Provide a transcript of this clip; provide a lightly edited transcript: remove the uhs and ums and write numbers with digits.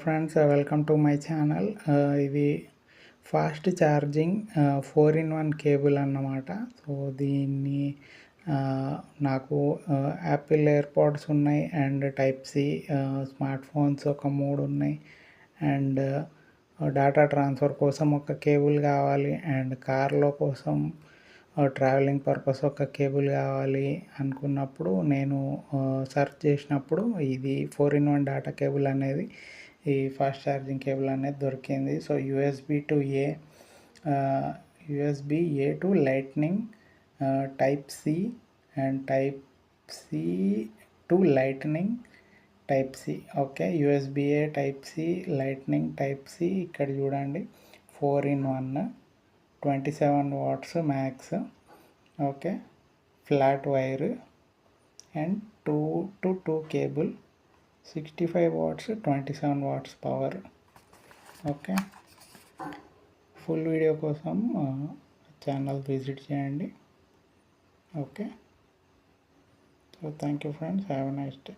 Friends, welcome to my channel. ఇది fast charging 4-in-1 cable అన్నమాట. So దీన్ని నాకు యాపిల్ ఎయిర్పాడ్స్ ఉన్నాయి and type C smart phones ఒక 3 ఉన్నాయి అండ్ డేటా ట్రాన్స్ఫర్ కోసం ఒక కేబుల్ కావాలి అండ్ కార్లో కోసం ట్రావెలింగ్ పర్పస్ ఒక కేబుల్ కావాలి అనుకున్నప్పుడు నేను సెర్చ్ చేసినప్పుడు ఇది 4-in-1 డేటా కేబుల్ అనేది ఈ ఫాస్ట్ ఛార్జింగ్ కేబుల్ అనేది దొరికింది. So USB A to lightning, type C and type C to lightning type C. Okay, USB A type C, lightning type C. ఇక్కడ చూడండి 4-in-1 27 watts max. Okay, flat wire and 2 to 2 cable, 65 watts 27 watts power. Okay, full video కోసం channel visit చేయండి. Okay, so thank you friends, have a nice day.